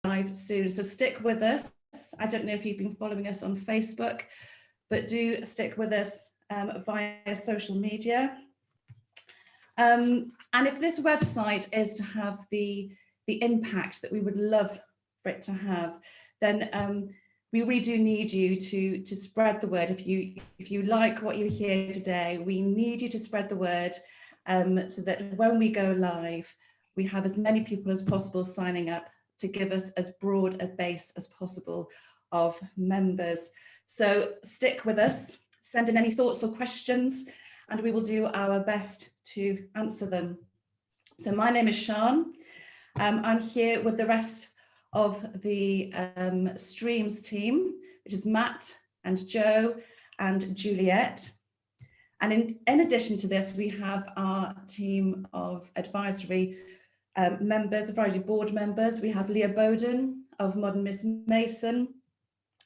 live soon, so stick with us. I don't know if you've been following us on Facebook, but do stick with us via social media. And if this website is to have the impact that we would love for it to have, then we really do need you to spread the word. If you like what you hear today, we need you to spread the word so that when we go live, we have as many people as possible signing up to give us as broad a base as possible of members. So stick with us, send in any thoughts or questions, and we will do our best to answer them. So my name is Sian. I'm here with the rest of the Streams team, which is Matt and Joe and Juliet. And in addition to this, we have our team of advisory members, advisory board members. We have Leah Bowden of Modern Miss Mason.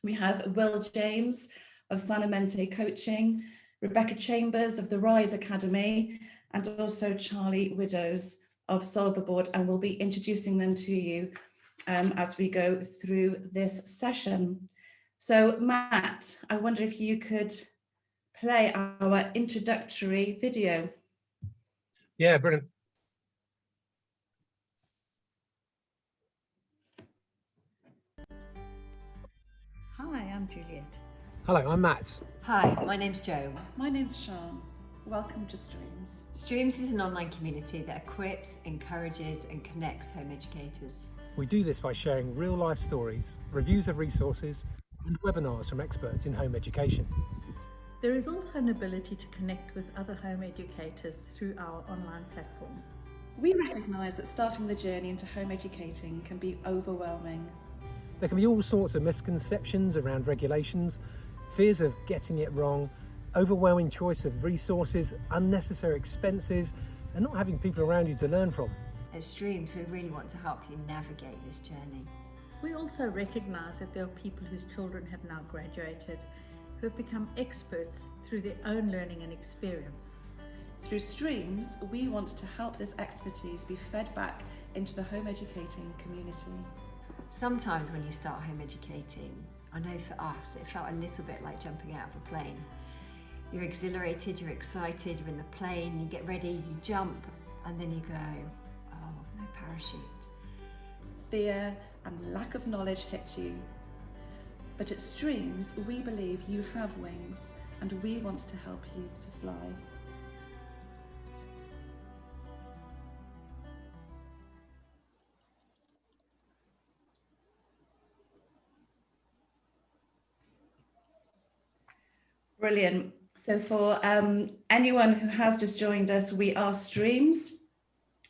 We have Will James of Sanamente Coaching, Rebecca Chambers of the Rise Academy, and also Charlie Widows of Solverboard, and we'll be introducing them to you as we go through this session. So Matt, I wonder if you could play our introductory video. Yeah, brilliant. Hi, I'm Juliet. Hello, I'm Matt. Hi, my name's Jo. My name's Sian. Welcome to Streams. Streams is an online community that equips, encourages and connects home educators. We do this by sharing real life stories, reviews of resources and webinars from experts in home education. There is also an ability to connect with other home educators through our online platform. We recognise that starting the journey into home educating can be overwhelming. There can be all sorts of misconceptions around regulations, fears of getting it wrong, overwhelming choice of resources, unnecessary expenses, and not having people around you to learn from. At Streams, we really want to help you navigate this journey. We also recognise that there are people whose children have now graduated, who have become experts through their own learning and experience. Through Streams, we want to help this expertise be fed back into the home educating community. Sometimes when you start home educating, I know for us, it felt a little bit like jumping out of a plane. You're exhilarated, you're excited, you're in the plane, you get ready, you jump, and then you go, oh, no parachute. Fear and lack of knowledge hit you. But at Streams, we believe you have wings, and we want to help you to fly. Brilliant. So for anyone who has just joined us, we are Streams.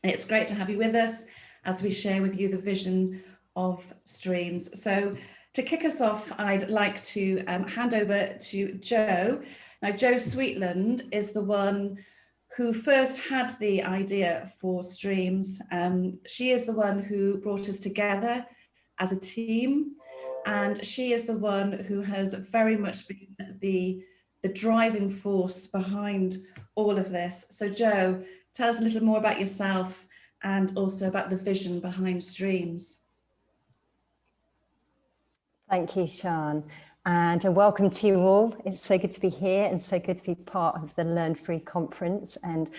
It's great to have you with us as we share with you the vision of Streams. So to kick us off, I'd like to hand over to Jo. Now, Jo Sweetland is the one who first had the idea for Streams. She is the one who brought us together as a team, and she is the one who has very much been the driving force behind all of this. So Jo, tell us a little more about yourself and also about the vision behind Streams. Thank you, Sian, and welcome to you all. It's so good to be here and so good to be part of the Learn Free conference. And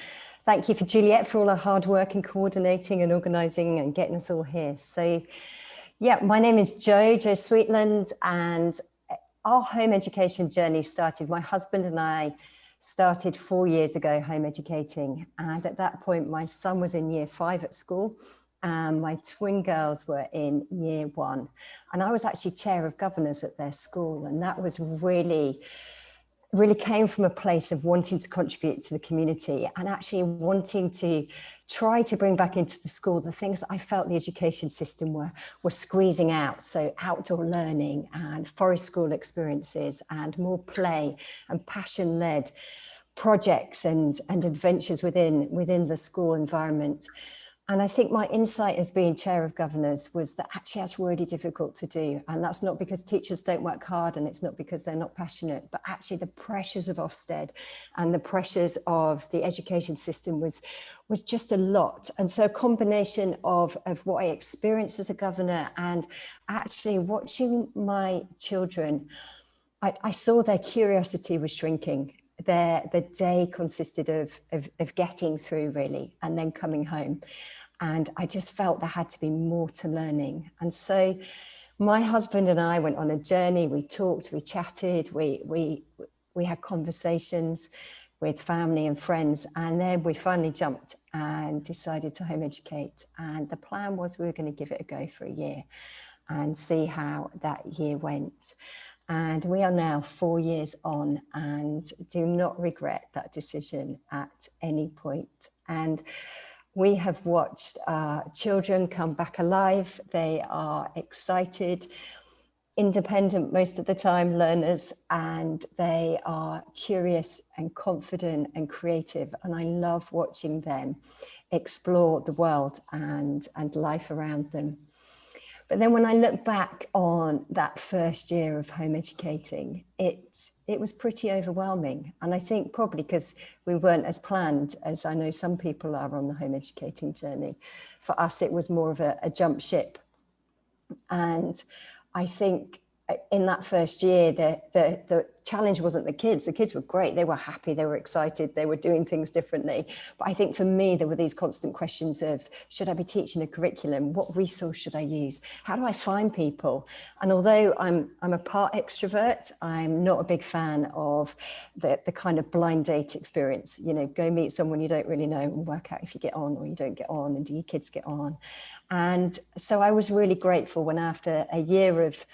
thank you for Juliet for all her hard work in coordinating and organising and getting us all here. So yeah, my name is Jo Sweetland, and our home education journey started, my husband and I started 4 years ago home educating. And at that point, my son was in year 5 at school and my twin girls were in year 1. And I was actually chair of governors at their school. And that was really came from a place of wanting to contribute to the community and actually wanting to try to bring back into the school the things that I felt the education system were squeezing out. So outdoor learning and forest school experiences and more play and passion-led projects and adventures within the school environment. And I think my insight as being chair of governors was that actually that's really difficult to do. And that's not because teachers don't work hard and it's not because they're not passionate, but actually the pressures of Ofsted and the pressures of the education system was just a lot. And so a combination of what I experienced as a governor and actually watching my children, I saw their curiosity was shrinking. The day consisted of getting through really and then coming home. And I just felt there had to be more to learning. And so my husband and I went on a journey. We talked, we chatted, we had conversations with family and friends. And then we finally jumped and decided to home educate. And the plan was we were going to give it a go for a year and see how that year went. And we are now 4 years on and do not regret that decision at any point. And we have watched our children come back alive. They are excited, independent most of the time learners, and they are curious and confident and creative. And I love watching them explore the world and life around them. But then when I look back on that first year of home educating, it was pretty overwhelming. And I think probably because we weren't as planned as I know some people are on the home educating journey. For us, it was more of a jump ship. And I think in that first year, the challenge wasn't the kids. The kids were great. They were happy. They were excited. They were doing things differently. But I think for me, there were these constant questions of, should I be teaching a curriculum? What resource should I use? How do I find people? And although I'm a part extrovert, I'm not a big fan of the kind of blind date experience. You know, go meet someone you don't really know and work out if you get on or you don't get on, and do your kids get on? And so I was really grateful when after a year of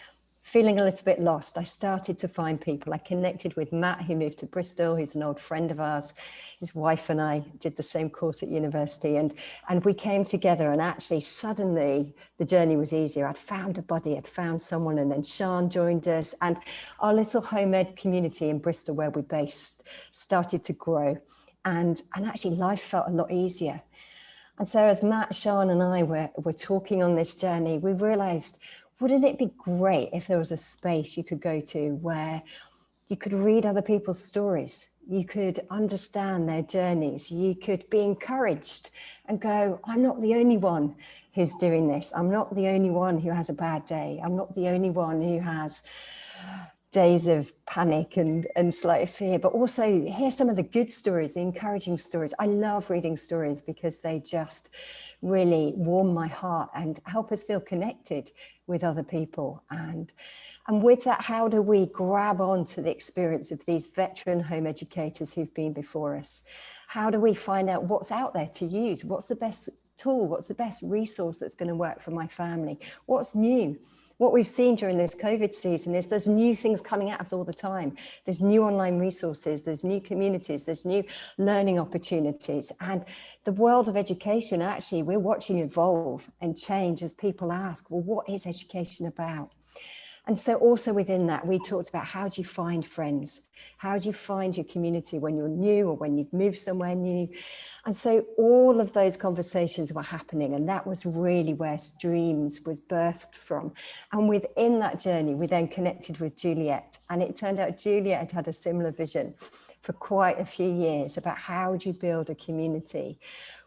feeling a little bit lost, I started to find people. I connected with Matt, who moved to Bristol, who's an old friend of ours. His wife and I did the same course at university, and we came together, and actually suddenly the journey was easier. I'd found a buddy, I'd found someone, and then Sian joined us, and our little home ed community in Bristol where we're based started to grow, and actually life felt a lot easier. And so as Matt, Sian and I were talking on this journey, we realized, wouldn't it be great if there was a space you could go to where you could read other people's stories, you could understand their journeys, you could be encouraged and go, I'm not the only one who's doing this. I'm not the only one who has a bad day. I'm not the only one who has days of panic and slight fear, but also hear some of the good stories, the encouraging stories. I love reading stories because they just really warm my heart and help us feel connected with other people. And with that, how do we grab on to the experience of these veteran home educators who've been before us? How do we find out what's out there to use? What's the best tool? What's the best resource that's going to work for my family? What's new? What we've seen during this COVID season is there's new things coming at us all the time. There's new online resources, there's new communities, there's new learning opportunities. And the world of education, actually, we're watching evolve and change as people ask, well, what is education about? And so also within that, we talked about how do you find friends? How do you find your community when you're new or when you've moved somewhere new? And so all of those conversations were happening, and that was really where Streams was birthed from. And within that journey, we then connected with Juliet, and it turned out Juliet had a similar vision for quite a few years about how do you build a community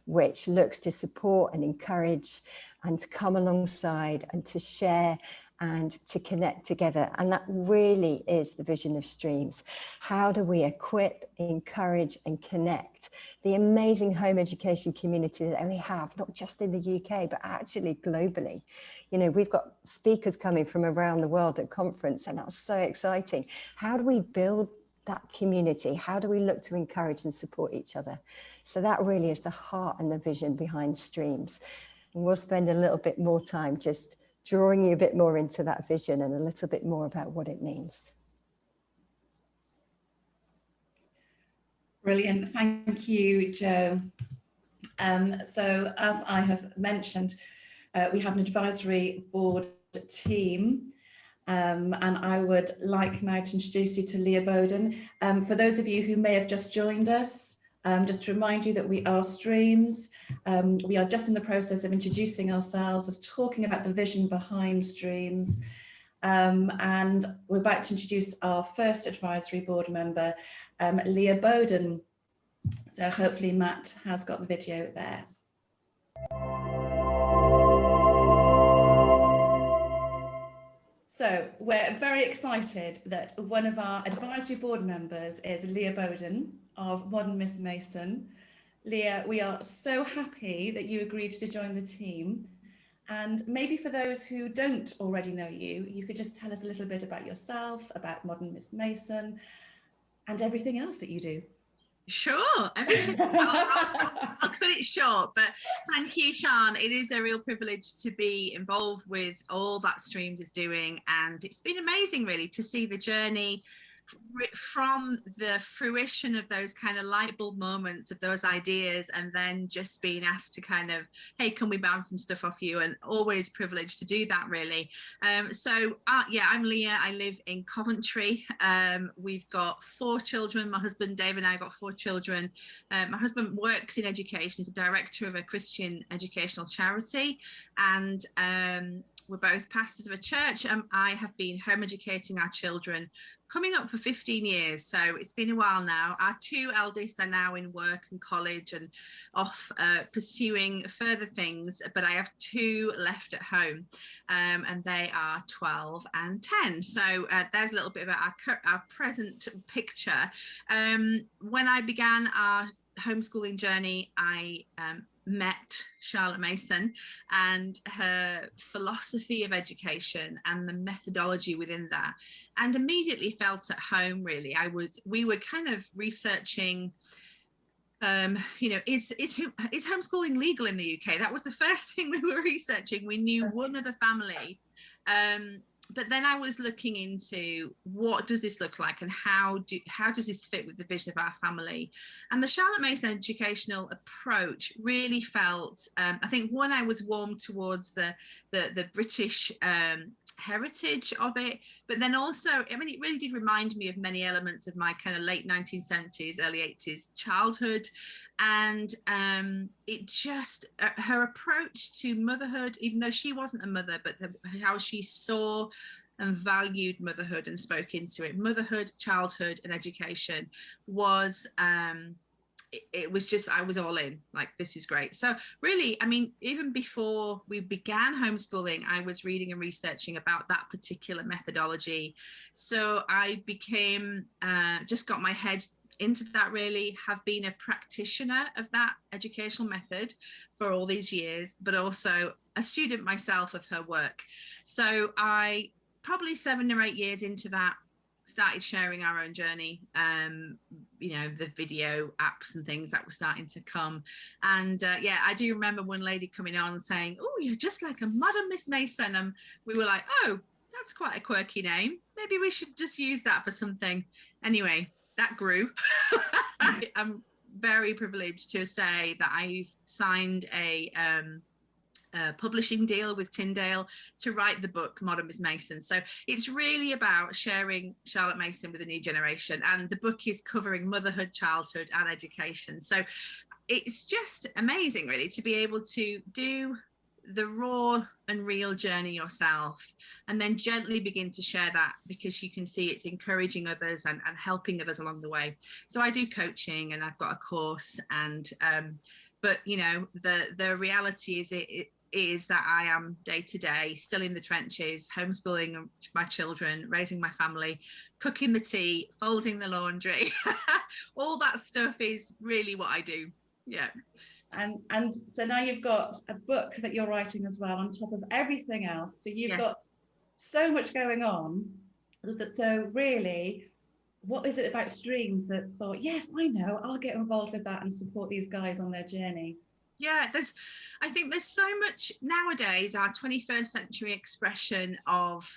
which looks to support and encourage and to come alongside and to share and to connect together. And that really is the vision of Streams. How do we equip, encourage and connect the amazing home education community that we have, not just in the UK, but actually globally? You know, we've got speakers coming from around the world at conference, and that's so exciting. How do we build that community? How do we look to encourage and support each other? So that really is the heart and the vision behind Streams. And we'll spend a little bit more time just drawing you a bit more into that vision and a little bit more about what it means. Brilliant, thank you, Jo. So as I have mentioned, we have an advisory board team, and I would like now to introduce you to Leah Bowden. For those of you who may have just joined us, Just to remind you that we are Streams. We are just in the process of introducing ourselves, of talking about the vision behind Streams. And we're about to introduce our first advisory board member, Leah Bowden. So hopefully Matt has got the video there. So we're very excited that one of our advisory board members is Leah Bowden of Modern Miss Mason. Leah, we are so happy that you agreed to join the team. And maybe for those who don't already know you, you could just tell us a little bit about yourself, about Modern Miss Mason, and everything else that you do. Sure, everything. I'll cut it short, but thank you, Sian. It is a real privilege to be involved with all that Streams is doing, and it's been amazing really to see the journey from the fruition of those kind of light bulb moments of those ideas, and then just being asked to kind of, hey, can we bounce some stuff off you, and always privileged to do that really. Yeah, I'm Leah. I live in Coventry. We've got 4 children. My husband Dave and I have got 4 children. My husband works in education. He's a director of a Christian educational charity, and we're both pastors of a church. I have been home educating our children coming up for 15 years, so it's been a while now. Our 2 eldest are now in work and college and off pursuing further things, but I have 2 left at home, and they are 12 and 10. So there's a little bit about our present picture. When I began our homeschooling journey, I met Charlotte Mason and her philosophy of education and the methodology within that, and immediately felt at home really. We were kind of researching, you know, is homeschooling legal in the UK? That was the first thing we were researching. We knew one other family, but then I was looking into what does this look like, and how does this fit with the vision of our family? And the Charlotte Mason educational approach really felt, I think, one, I was warm towards the British heritage of it, but then also, I mean, it really did remind me of many elements of my kind of late 1970s, early 80s childhood. And it just, her approach to motherhood, even though she wasn't a mother, but how she saw and valued motherhood and spoke into it, motherhood, childhood and education was, it was just, I was all in, like, this is great. So really, I mean, even before we began homeschooling, I was reading and researching about that particular methodology. So I became, just got my head into that really, have been a practitioner of that educational method for all these years, but also a student myself of her work. So I, probably 7 or 8 years into that, started sharing our own journey, you know, the video apps and things that were starting to come. And yeah, I do remember one lady coming on saying, oh, you're just like a Modern Miss Mason. And we were like, oh, that's quite a quirky name. Maybe we should just use that for something. Anyway, that grew. I'm very privileged to say that I've signed a publishing deal with Tyndale to write the book Modern Miss Mason. So it's really about sharing Charlotte Mason with a new generation, and the book is covering motherhood, childhood and education. So it's just amazing really to be able to do the raw and real journey yourself, and then gently begin to share that, because you can see it's encouraging others and helping others along the way. So I do coaching and I've got a course, and but you know, the reality is it is that I am day to day still in the trenches, homeschooling my children, raising my family, cooking the tea, folding the laundry. All that stuff is really what I do. Yeah. And so now you've got a book that you're writing as well on top of everything else. So you've got so much going on. So really, what is it about Streams that thought, yes, I know, I'll get involved with that and support these guys on their journey? Yeah, I think there's so much nowadays, our 21st century expression of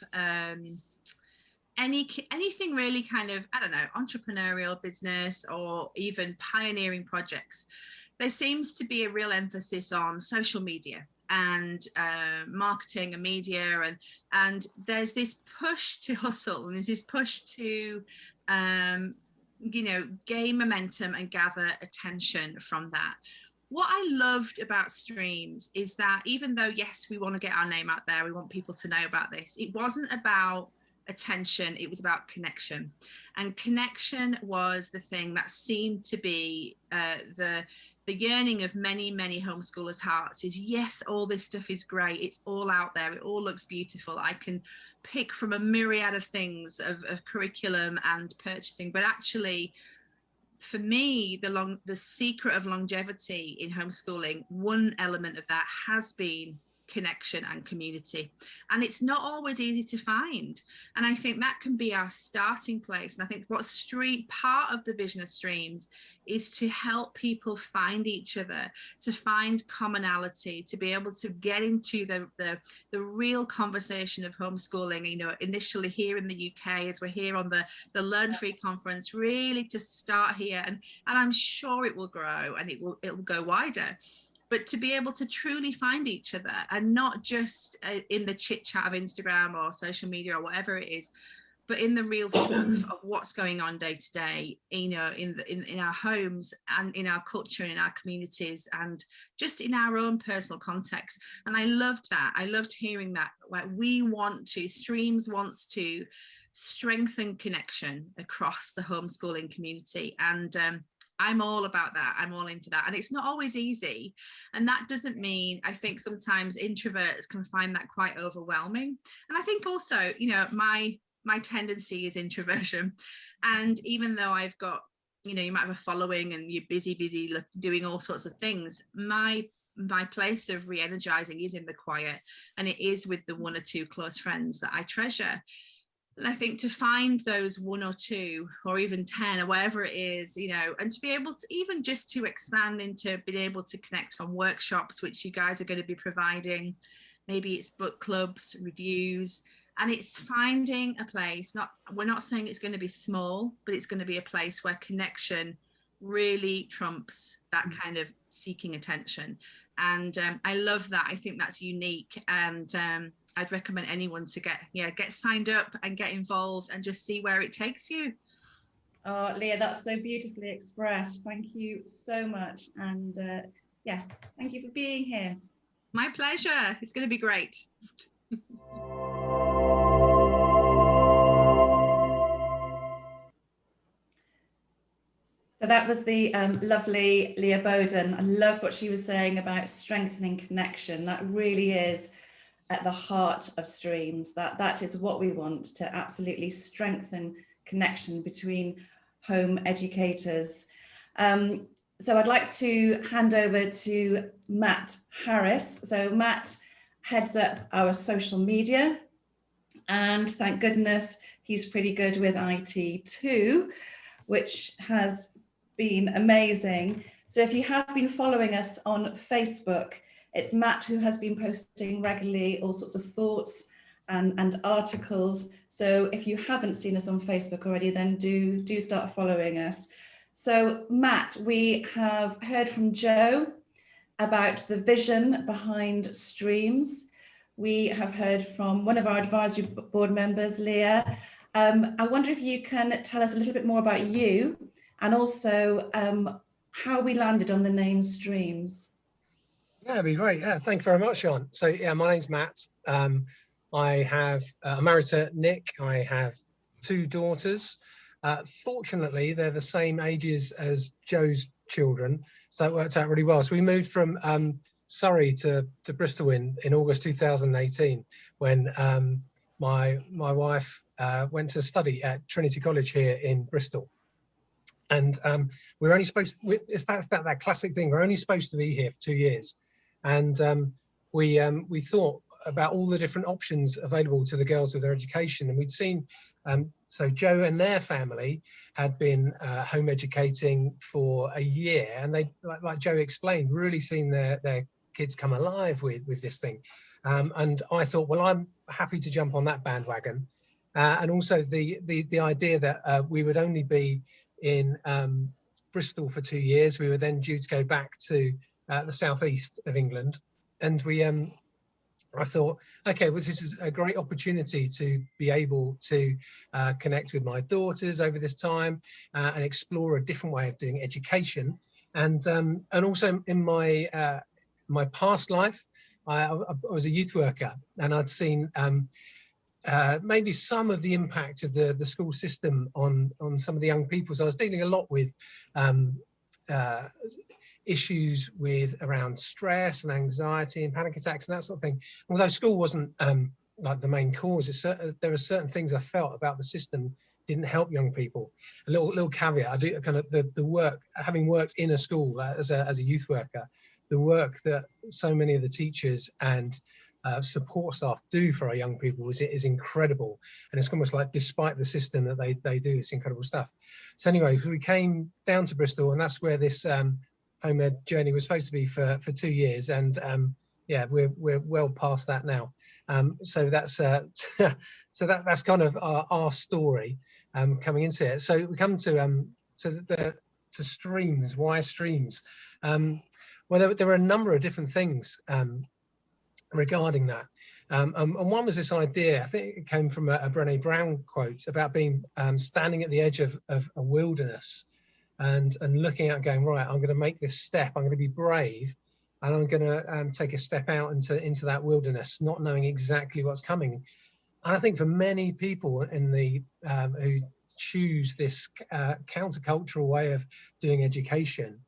anything really kind of, I don't know, entrepreneurial business or even pioneering projects. There seems to be a real emphasis on social media and marketing and media, and there's this push to hustle, and there's this push to gain momentum and gather attention from that. What I loved about streams is that even though, yes, we want to get our name out there, we want people to know about this, it wasn't about attention, it was about connection. And connection was the thing that seemed to be the yearning of many homeschoolers' hearts. Is, yes, all this stuff is great, it's all out there, it all looks beautiful, I can pick from a myriad of things of curriculum and purchasing, but actually for me, the secret of longevity in homeschooling, one element of that has been connection and community, and it's not always easy to find. And I think that can be our starting place. And I think what part of the vision of Streams is to help people find each other, to find commonality, to be able to get into the real conversation of homeschooling, initially here in the UK, as we're here on the Learn Free conference, really to start here, and I'm sure it will grow and it will go wider. But to be able to truly find each other, and not just in the chit chat of Instagram or social media or whatever it is, but in the real stuff of what's going on day to day, in our homes and in our culture and in our communities and just in our own personal context. And I loved that. I loved hearing that. Like, Streams wants to strengthen connection across the homeschooling community. And I'm all about that. I'm all in for that. And it's not always easy. And that doesn't mean, I think sometimes introverts can find that quite overwhelming. And I think also, my tendency is introversion. And even though I've got, you might have a following and you're busy doing all sorts of things, my place of re-energizing is in the quiet, and it is with the one or two close friends that I treasure. And I think to find those one or two or even 10 or whatever it is, and to be able to even just to expand into being able to connect on workshops, which you guys are going to be providing. Maybe it's book clubs, reviews, and it's finding a place. We're not saying it's going to be small, but it's going to be a place where connection really trumps that kind of seeking attention. And I love that. I think that's unique. And I'd recommend anyone to get signed up and get involved and just see where it takes you. Oh, Leah, that's so beautifully expressed. Thank you so much. And yes, thank you for being here. My pleasure. It's going to be great. So that was the lovely Leah Bowden. I loved what she was saying about strengthening connection. That really is at the heart of Streams. That is what we want, to absolutely strengthen connection between home educators. So I'd like to hand over to Matt Harris. So Matt heads up our social media, and thank goodness he's pretty good with IT too, which has been amazing. So if you have been following us on Facebook, it's Matt who has been posting regularly all sorts of thoughts and articles. So if you haven't seen us on Facebook already, then do start following us. So Matt, we have heard from Joe about the vision behind Streams. We have heard from one of our advisory board members, Leah. I wonder if you can tell us a little bit more about you, and also how we landed on the name Streams. Yeah, that'd be great. Yeah, thank you very much, Sean. So yeah, my name's Matt. I'm married to Nick. I have 2 daughters. Fortunately, they're the same ages as Joe's children, so it worked out really well. So we moved from Surrey to Bristol in August 2018, when my wife went to study at Trinity College here in Bristol. And we're only supposed to, it's that classic thing, we're only supposed to be here for 2 years. And we thought about all the different options available to the girls with their education. And we'd seen, so Joe and their family had been home educating for a year. And they, like Joe explained, really seen their kids come alive with this thing. And I thought, well, I'm happy to jump on that bandwagon. And also the idea that we would only be in Bristol for 2 years. We were then due to go back to the southeast of England, and we I thought, okay, well, this is a great opportunity to be able to connect with my daughters over this time and explore a different way of doing education. And also in my my past life, I was a youth worker, and I'd seen maybe some of the impact of the school system on some of the young people. So I was dealing a lot with issues with around stress and anxiety and panic attacks and that sort of thing. Although school wasn't like the main cause, there were certain things I felt about the system didn't help young people. A little caveat: I do kind of the work, having worked in a school as a youth worker, the work that so many of the teachers and support staff do for our young people is incredible, and it's almost like, despite the system that they do, it's incredible stuff. So anyway, we came down to Bristol, and that's where this home ed journey was supposed to be for 2 years, and yeah, we're well past that now. So that's that's kind of our story coming into it. So we come to streams. Why streams? Well, there were a number of different things regarding that, and one was this idea. I think it came from a Brené Brown quote about being standing at the edge of a wilderness and looking out and going, right, I'm going to make this step, I'm going to be brave, and I'm going to take a step out into that wilderness, not knowing exactly what's coming. And I think for many people in the who choose this countercultural way of doing education,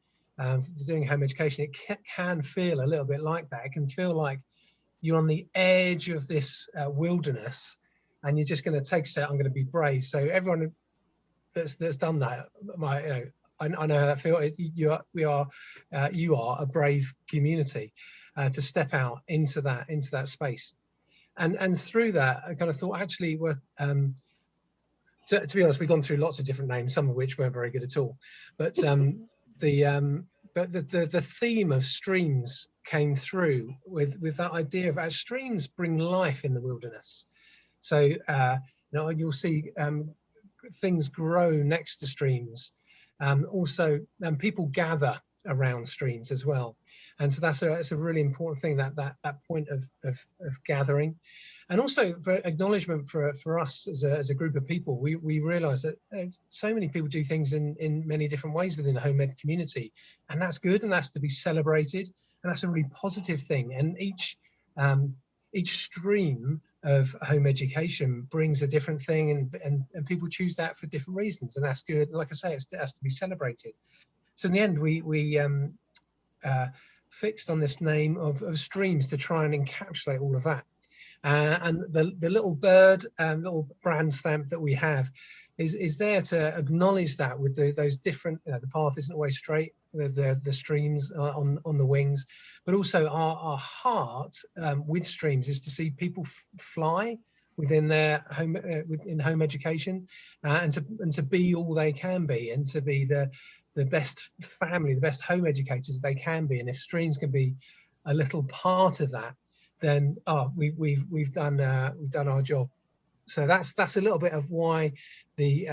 doing home education, it can feel a little bit like that. It can feel like you're on the edge of this wilderness, and you're just going to take a step. I'm going to be brave. So everyone that's done that, I know how that feels. You are a brave community to step out into that space, and through that, I kind of thought, actually, to be honest, we've gone through lots of different names, some of which weren't very good at all, but the theme of streams came through with that idea of streams bring life in the wilderness. So you'll see things grow next to streams. Also, people gather around streams as well, and so that's a really important thing, that point of gathering, and also for acknowledgement for us as a group of people. We realise that so many people do things in many different ways within the home ed community, and that's good, and that's to be celebrated, and that's a really positive thing. And each stream of home education brings a different thing, and people choose that for different reasons, and that's good. Like I say, it has to be celebrated. So in the end, we fixed on this name of streams to try and encapsulate all of that. And the little bird, little brand stamp that we have is there to acknowledge that with those different, the path isn't always straight, the streams on the wings, but also our heart with streams is to see people fly within their home, within home education, and to be all they can be, and to be the best family, the best home educators they can be. And if streams can be a little part of that, then we've done our job. So that's a little bit of why we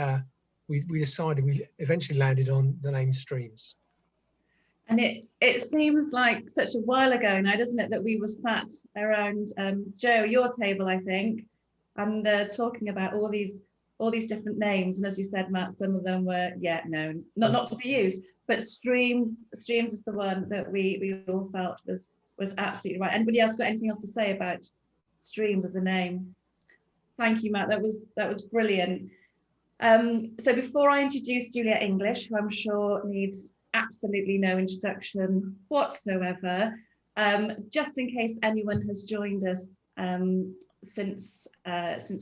decided, we eventually landed on the name Streams. And it seems like such a while ago now, doesn't it, that we were sat around Joe, your table, I think, and talking about all these different names. And as you said, Matt, some of them were, not to be used, but Streams is the one that we all felt was absolutely right. Anybody else got anything else to say about Streams as a name? Thank you, Matt. That was brilliant. So before I introduce Juliet English, who I'm sure needs absolutely no introduction whatsoever, just in case anyone has joined us since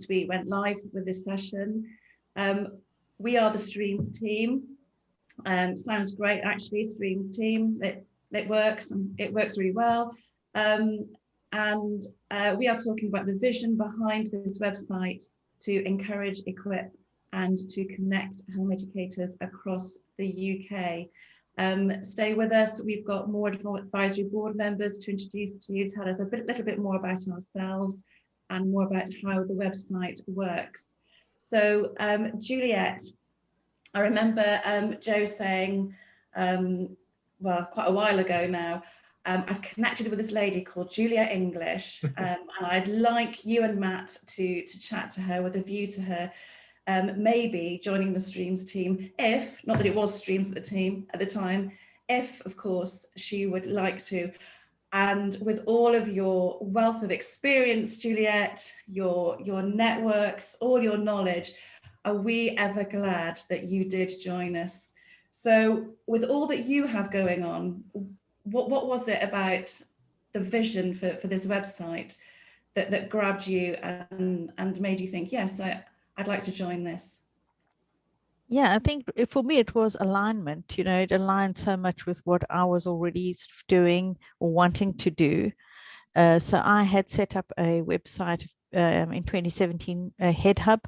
we went live with this session, we are the Streams team. Sounds great, actually. Streams team. It works, and it works really well. And we are talking about the vision behind this website to encourage, equip, and to connect home educators across the UK. Stay with us. We've got more advisory board members to introduce to you, tell us a little bit more about ourselves and more about how the website works. So Juliet, I remember Joe saying, well, quite a while ago now, I've connected with this lady called Julia English, and I'd like you and Matt to chat to her with a view to her maybe joining the Streams team, if, not that it was Streams at the time, if, of course, she would like to. And with all of your wealth of experience, Juliet, your networks, all your knowledge, are we ever glad that you did join us? So with all that you have going on, what was it about the vision for this website that grabbed you and made you think, yes, I'd like to join this? Yeah, I think for me it was alignment. You know, it aligned so much with what I was already sort of doing or wanting to do. So I had set up a website in 2017, Head Hub,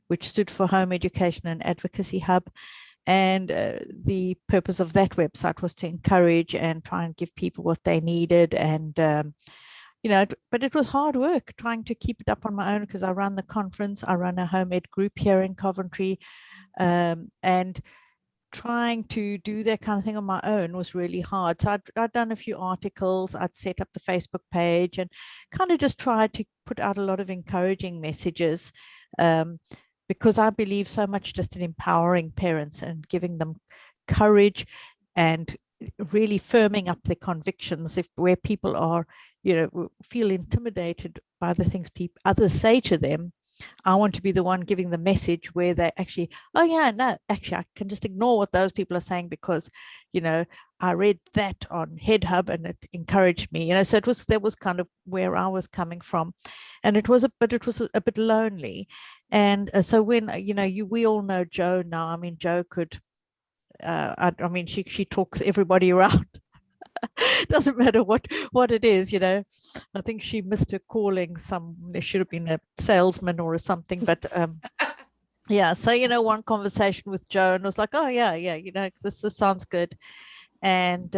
which stood for Home Education and Advocacy Hub. And the purpose of that website was to encourage and try and give people what they needed. And, you know, but it was hard work trying to keep it up on my own, because I run the conference, I run a home ed group here in Coventry, and trying to do that kind of thing on my own was really hard. So I'd done a few articles, I'd set up the Facebook page and kind of just tried to put out a lot of encouraging messages, because I believe so much just in empowering parents and giving them courage and really firming up their convictions where people are, you know, feel intimidated by the things others say to them. I want to be the one giving the message where they actually, oh yeah, no, actually I can just ignore what those people are saying, because, you know, I read that on Head Hub and it encouraged me, you know. So that was kind of where I was coming from, and it was a bit lonely. And so when, you know, we all know Jo now. I mean, Jo could, I mean, she talks everybody around. Doesn't matter what it is, you know. I think she missed her calling. There should have been a salesman or something, but yeah. So, you know, one conversation with Jo and was like, oh yeah, you know, this sounds good. And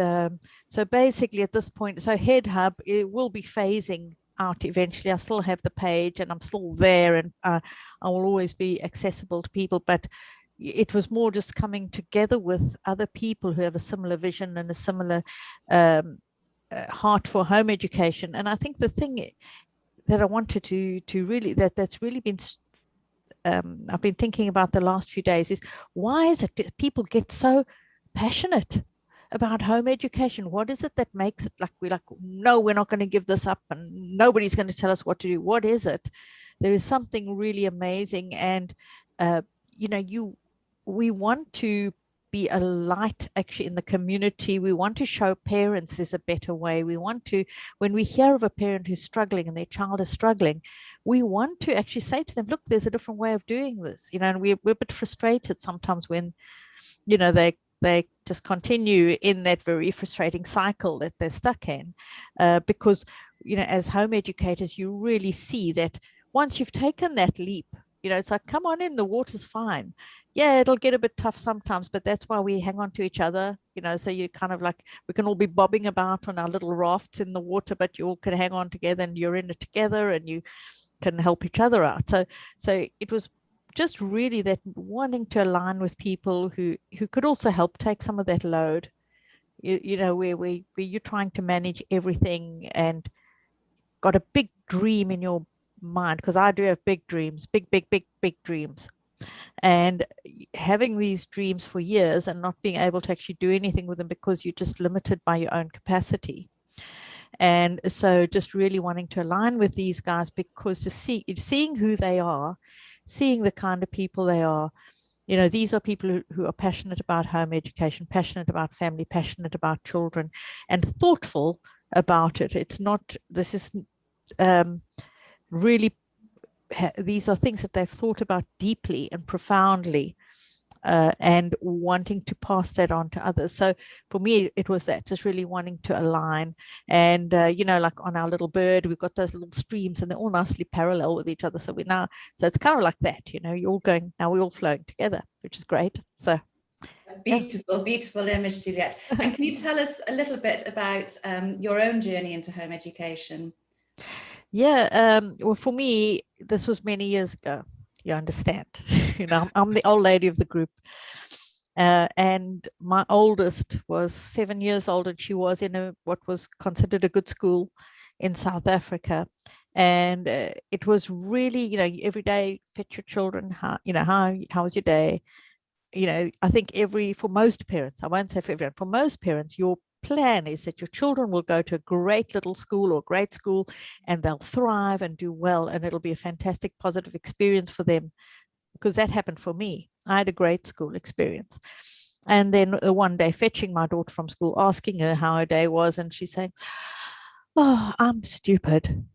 so basically at this point, so Head Hub, it will be phasing out eventually. I still have the page and I'm still there, and I will always be accessible to people, but it was more just coming together with other people who have a similar vision and a similar heart for home education. And I think the thing that I wanted to really, that's really been, I've been thinking about the last few days, is why is it that people get so passionate about home education? What is it that makes it like, no, we're not going to give this up and nobody's going to tell us what to do? What is it? There is something really amazing. And, you know, we want to be a light actually in the community. We want to show parents there's a better way. We want to, when we hear of a parent who's struggling and their child is struggling, we want to actually say to them, look, there's a different way of doing this, you know. And we're a bit frustrated sometimes when, you know, they just continue in that very frustrating cycle that they're stuck in, because, you know, as home educators, you really see that once you've taken that leap, you know, it's like, come on in, the water's fine. Yeah, it'll get a bit tough sometimes, but that's why we hang on to each other, you know. So you kind of like, we can all be bobbing about on our little rafts in the water, but you all can hang on together and you're in it together and you can help each other out. So it was just really that wanting to align with people who could also help take some of that load, you know, where you're trying to manage everything and got a big dream in your mind, because I do have big dreams, big dreams, and having these dreams for years and not being able to actually do anything with them because you're just limited by your own capacity. And so just really wanting to align with these guys, because seeing who they are, seeing the kind of people they are, you know, these are people who are passionate about home education, passionate about family, passionate about children, and thoughtful about it. It's not, this is really, these are things that they've thought about deeply and profoundly, and wanting to pass that on to others. So for me, it was that, just really wanting to align. And, you know, like on our little bird, we've got those little streams and they're all nicely parallel with each other. So so it's kind of like that, you know, you're all going, now we're all flowing together, which is great. So. Beautiful image, Juliet. And can you tell us a little bit about your own journey into home education? Yeah, well, for me, this was many years ago. You understand, you know, I'm the old lady of the group. And my oldest was 7 years old, and she was in what was considered a good school in South Africa. And it was really, every day, fetch your children, how was your day? I think for most parents, I won't say for everyone, for most parents, your plan is that your children will go to a great little school or great school, and they'll thrive and do well, and it'll be a fantastic positive experience for them, because that happened for me. I had a great school experience. And then one day, fetching my daughter from school, asking her how her day was, and she's saying, "Oh, I'm stupid."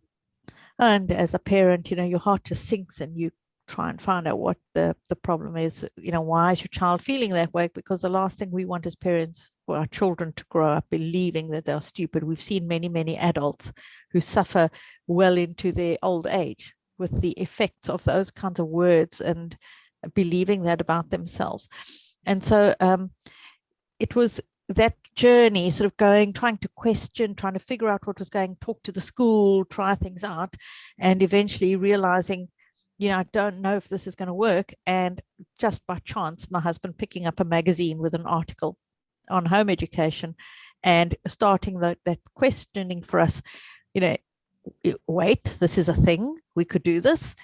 And as a parent, your heart just sinks, and you try and find out what the problem is. Why is your child feeling that way? Because the last thing we want as parents for our children to grow up believing that they're stupid. We've seen many, many adults who suffer well into their old age with the effects of those kinds of words and believing that about themselves. And so it was that journey, sort of trying to question, trying to figure out what was going, talk to the school, try things out, and eventually realizing, I don't know if this is going to work. And just by chance, my husband picking up a magazine with an article on home education and starting that questioning for us, wait, this is a thing, we could do this.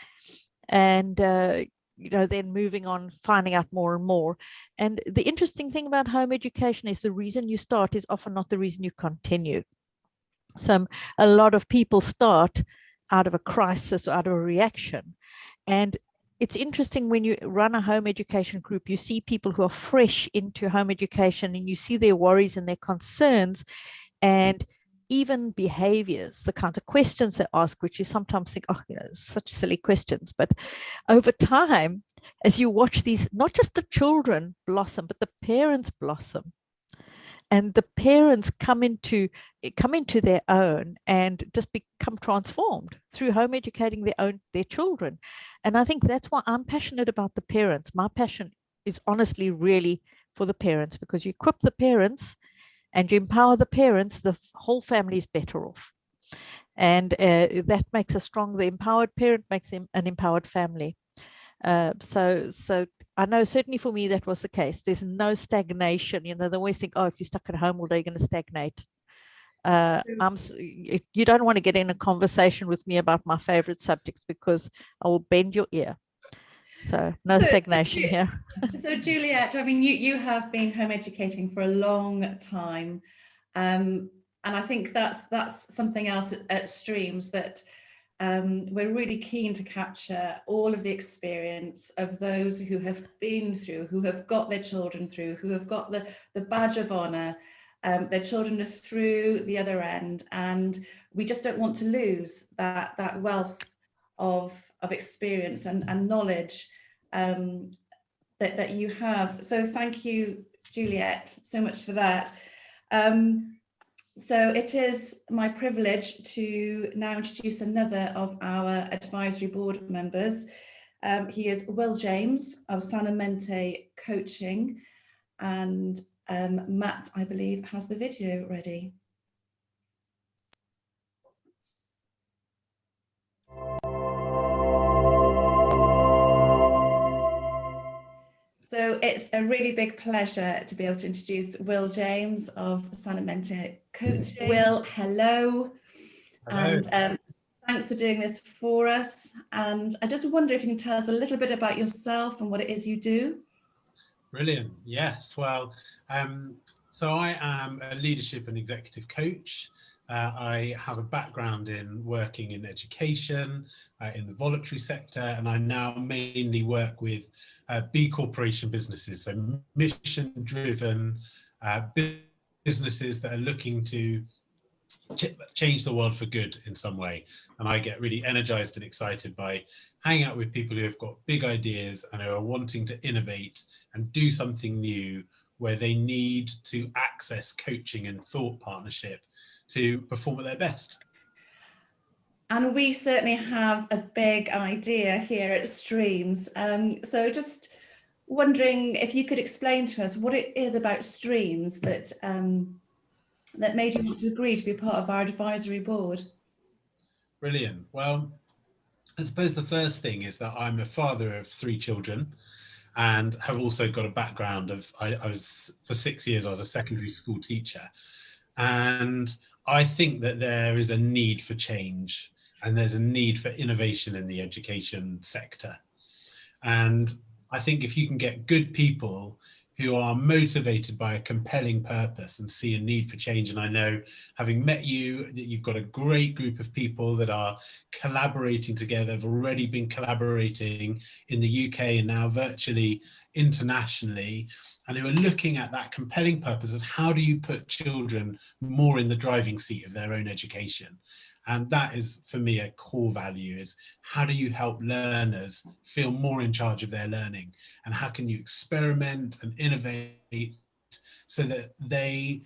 And then moving on, finding out more and more. And the interesting thing about home education is the reason you start is often not the reason you continue. So a lot of people start out of a crisis or out of a reaction. And it's interesting when you run a home education group, you see people who are fresh into home education, and you see their worries and their concerns and even behaviors, the kinds of questions they ask, which you sometimes think, such silly questions. But over time, as you watch these, not just the children blossom, but the parents blossom, and the parents come into their own and just become transformed through home educating their children. And I think that's why I'm passionate about the parents. My passion is honestly really for the parents, because you equip the parents and you empower the parents, the whole family is better off. And that makes a strong, the empowered parent makes an empowered family. So I know certainly for me that was the case. There's no stagnation. They always think, if you're stuck at home all day, you're going to stagnate. You don't want to get in a conversation with me about my favorite subjects, because I will bend your ear. So no stagnation here. So Juliet, I mean, you have been home educating for a long time. And I think that's something else at Streams that we're really keen to capture all of the experience of those who have been through, who have got their children through, who have got the badge of honour. Their children are through the other end, and we just don't want to lose that wealth of experience and knowledge that you have. So thank you, Juliet, so much for that. So it is my privilege to now introduce another of our advisory board members. He is Will James of Sanamente Coaching, and Matt, I believe, has the video ready. So it's a really big pleasure to be able to introduce Will James of Sanamente Coaching. Will, hello. Hello. And thanks for doing this for us. And I just wonder if you can tell us a little bit about yourself and what it is you do. Brilliant. Yes. Well, so I am a leadership and executive coach. I have a background in working in education, in the voluntary sector, and I now mainly work with B Corporation businesses, so mission-driven businesses that are looking to change the world for good in some way. And I get really energized and excited by hanging out with people who have got big ideas and who are wanting to innovate and do something new, where they need to access coaching and thought partnership to perform at their best. And we certainly have a big idea here at Streams. So just wondering if you could explain to us what it is about Streams that that made you want to agree to be a part of our advisory board. Brilliant. Well, I suppose the first thing is that I'm a father of 3 children, and have also got a background of, I was, for 6 years, I was a secondary school teacher. And I think that there is a need for change, and there's a need for innovation in the education sector. And I think if you can get good people who are motivated by a compelling purpose and see a need for change, and I know, having met you, that you've got a great group of people that are collaborating together, have already been collaborating in the UK and now virtually internationally, and who are looking at that compelling purpose as how do you put children more in the driving seat of their own education. And that is, for me, a core value, is how do you help learners feel more in charge of their learning, and how can you experiment and innovate so that they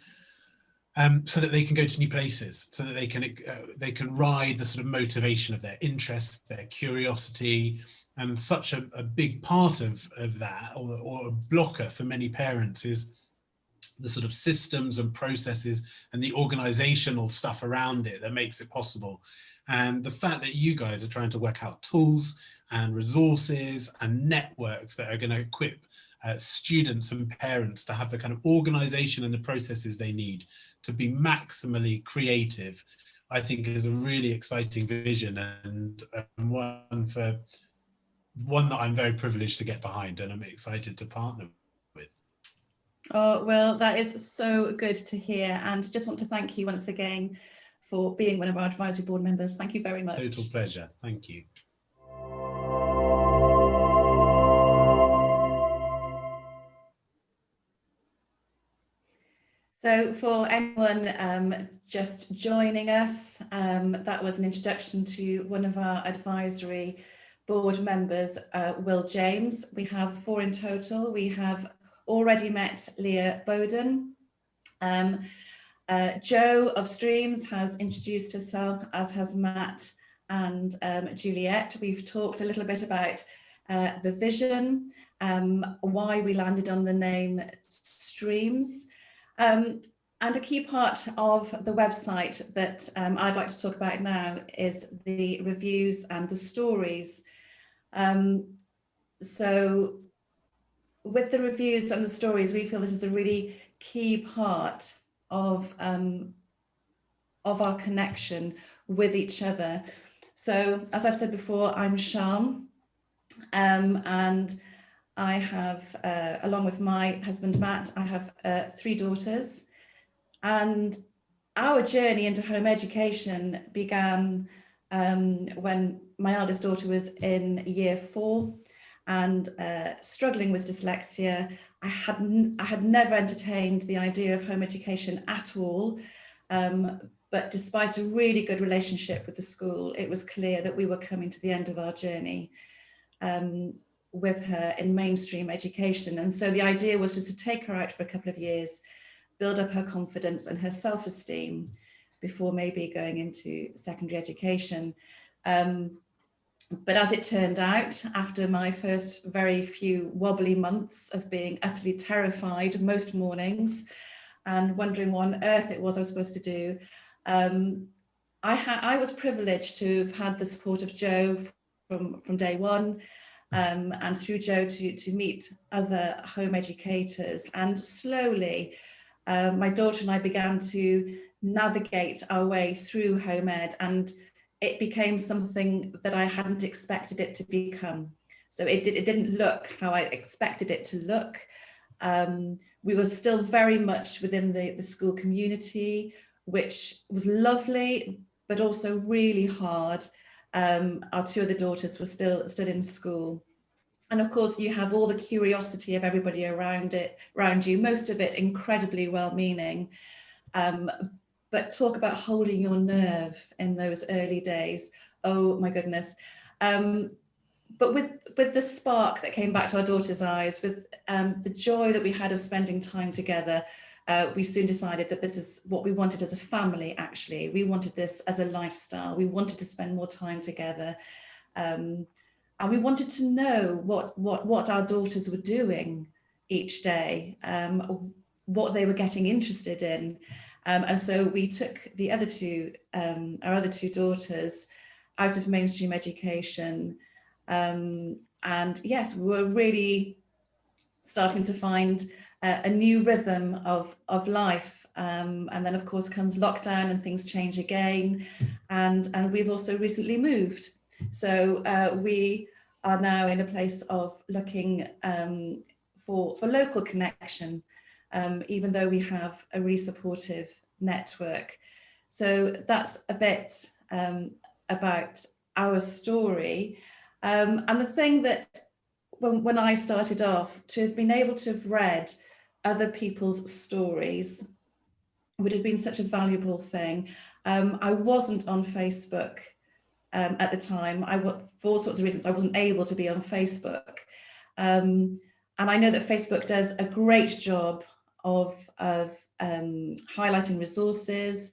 can go to new places, so that they can ride the sort of motivation of their interest, their curiosity. And such a big part of that, or a blocker for many parents, is the sort of systems and processes and the organizational stuff around it that makes it possible. And the fact that you guys are trying to work out tools and resources and networks that are going to equip students and parents to have the kind of organization and the processes they need to be maximally creative, I think is a really exciting vision, and one that I'm very privileged to get behind, and I'm excited to partner with. Oh, well, that is so good to hear, and just want to thank you once again for being one of our advisory board members. Thank you very much. Total pleasure. Thank you. So for anyone just joining us, that was an introduction to one of our advisory board members, Will James. We have 4 in total. We have already met Leah Bowden. Jo of Streams has introduced herself, as has Matt and Juliet. We've talked a little bit about the vision, why we landed on the name Streams. And a key part of the website that I'd like to talk about now is the reviews and the stories. So with the reviews and the stories, we feel this is a really key part of our connection with each other. So as I've said before, I'm Sian, and I have, along with my husband Matt, I have 3 daughters, and our journey into home education began when my eldest daughter was in year 4 and struggling with dyslexia. I had never entertained the idea of home education at all, but despite a really good relationship with the school, it was clear that we were coming to the end of our journey with her in mainstream education. And so the idea was just to take her out for a couple of years, build up her confidence and her self-esteem before maybe going into secondary education. But as it turned out, after my first very few wobbly months of being utterly terrified most mornings and wondering what on earth it was I was supposed to do, I was privileged to have had the support of Jo from day one, and through Jo to meet other home educators. And slowly, my daughter and I began to navigate our way through home ed, and it became something that I hadn't expected it to become. So it didn't look how I expected it to look. We were still very much within the school community, which was lovely, but also really hard. Our 2 other daughters were still in school. And of course, you have all the curiosity of everybody around you, most of it incredibly well-meaning. But talk about holding your nerve in those early days. Oh my goodness. But with the spark that came back to our daughter's eyes, with the joy that we had of spending time together, we soon decided that this is what we wanted as a family, actually. We wanted this as a lifestyle. We wanted to spend more time together. And we wanted to know what our daughters were doing each day, what they were getting interested in. And so we took the other 2, our other 2 daughters out of mainstream education. And yes, we were really starting to find a new rhythm of life. And then of course comes lockdown and things change again. And we've also recently moved. So we are now in a place of looking for local connection, even though we have a really supportive network. So that's a bit about our story. And the thing that when I started off, to have been able to have read other people's stories would have been such a valuable thing. I wasn't on Facebook at the time. For all sorts of reasons, I wasn't able to be on Facebook. And I know that Facebook does a great job of highlighting resources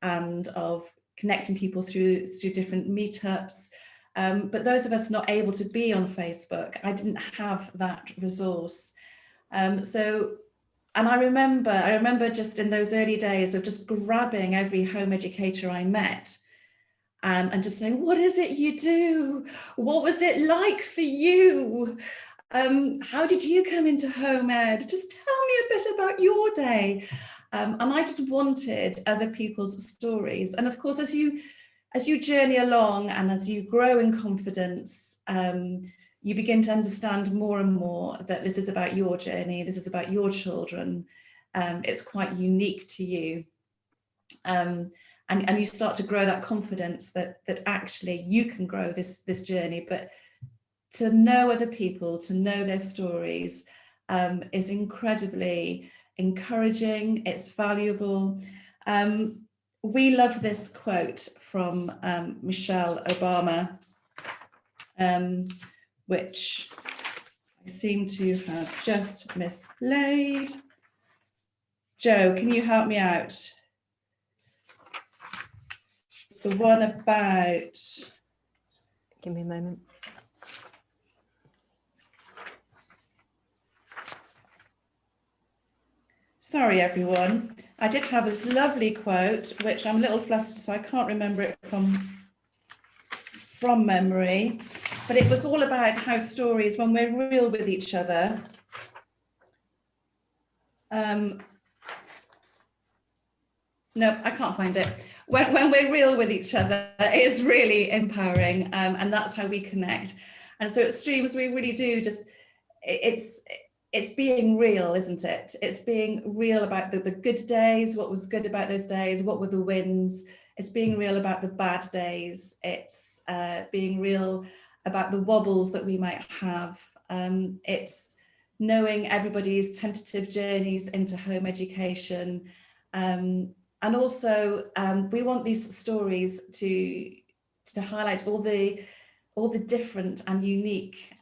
and of connecting people through different meetups. But those of us not able to be on Facebook, I didn't have that resource. And I remember just in those early days of just grabbing every home educator I met and just saying, what is it you do? What was it like for you? How did you come into home ed? Just tell me a bit about your day. And I just wanted other people's stories. And of course, as you journey along and as you grow in confidence, you begin to understand more and more that this is about your journey, this is about your children. It's quite unique to you. And you start to grow that confidence that actually you can grow this journey. But to know other people, to know their stories is incredibly encouraging, it's valuable. We love this quote from Michelle Obama, which I seem to have just mislaid. Joe, can you help me out? The one about... Give me a moment. Sorry, everyone. I did have this lovely quote, which I'm a little flustered, so I can't remember it from memory. But it was all about how stories, when we're real with each other, no, I can't find it. When we're real with each other, it is really empowering, and that's how we connect. And so at Streams, we really do just, it's being real, isn't it? It's being real about the good days, what was good about those days, what were the wins. It's being real about the bad days. It's being real about the wobbles that we might have. It's knowing everybody's tentative journeys into home education. And also, we want these stories to highlight all the different and unique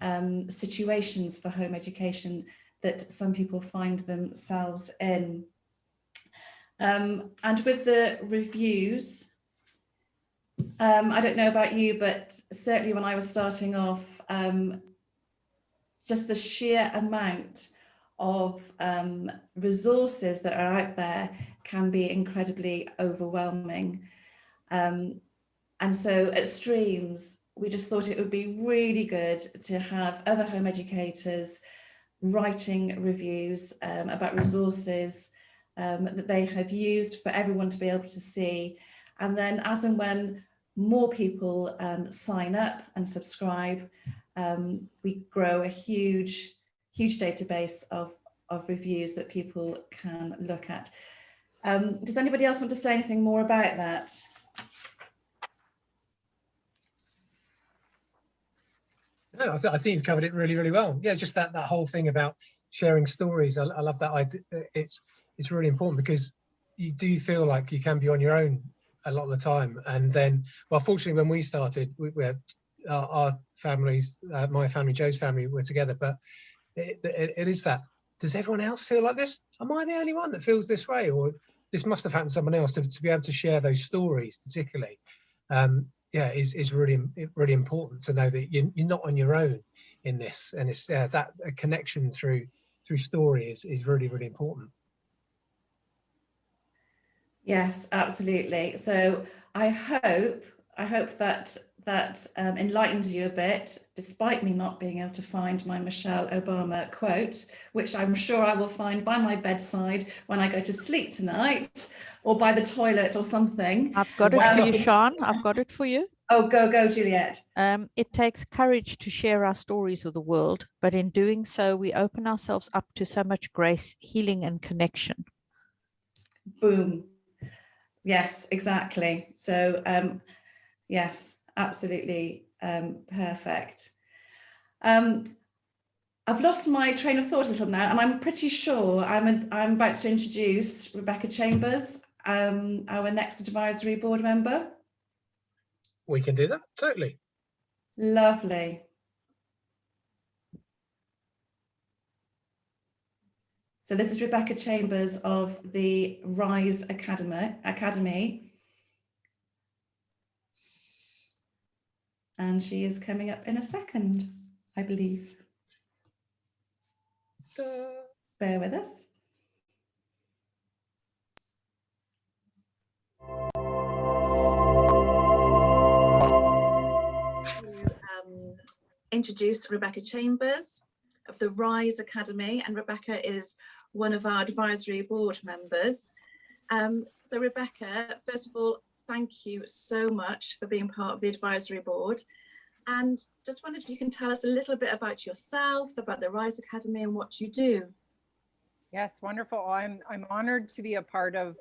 situations for home education that some people find themselves in. And with the reviews, I don't know about you, but certainly when I was starting off, just the sheer amount of resources that are out there can be incredibly overwhelming. And so at Streams, we just thought it would be really good to have other home educators writing reviews about resources that they have used for everyone to be able to see. And then as and when more people sign up and subscribe, we grow a huge database of reviews that people can look at. Does anybody else want to say anything more about that? No, I think you've covered it really, really well. Yeah, just that whole thing about sharing stories. I love that idea. It's really important because you do feel like you can be on your own a lot of the time. And then, well, fortunately, when we started, we had our families, my family, Joe's family, were together. But it is that. Does everyone else feel like this? Am I the only one that feels this way? Or this must have happened to someone else, to be able to share those stories, particularly. Yeah, is really important to know that you're not on your own in this, and it's that connection through story is really, really important. Yes, absolutely. So I hope that that enlightened you a bit, despite me not being able to find my Michelle Obama quote, which I'm sure I will find by my bedside when I go to sleep tonight, or by the toilet or something. I've got it for you, Sean. I've got it for you. Oh, go, Juliet. It takes courage to share our stories with the world, but in doing so, we open ourselves up to so much grace, healing, and connection. Boom. Yes, exactly. So, yes, absolutely perfect. I've lost my train of thought a little now, and I'm pretty sure I'm about to introduce Rebecca Chambers, our next advisory board member. We can do that, totally. Lovely. So this is Rebecca Chambers of the Rise Academy. And she is coming up in a second, I believe. Bear with us. Introduce Rebecca Chambers of the Rise Academy, and Rebecca is one of our advisory board members. So Rebecca, first of all, thank you so much for being part of the advisory board, and just wondered if you can tell us a little bit about yourself, about the Rise Academy and what you do. Yes, wonderful. I'm honored to be a part of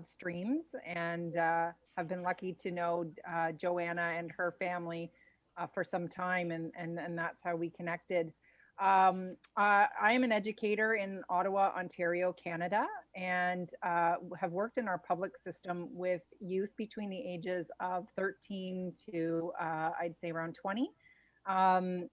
Streams, and have been lucky to know Joanna and her family for some time, and that's how we connected. I am an educator in Ottawa, Ontario, Canada, and have worked in our public system with youth between the ages of 13 to I'd say around 20. And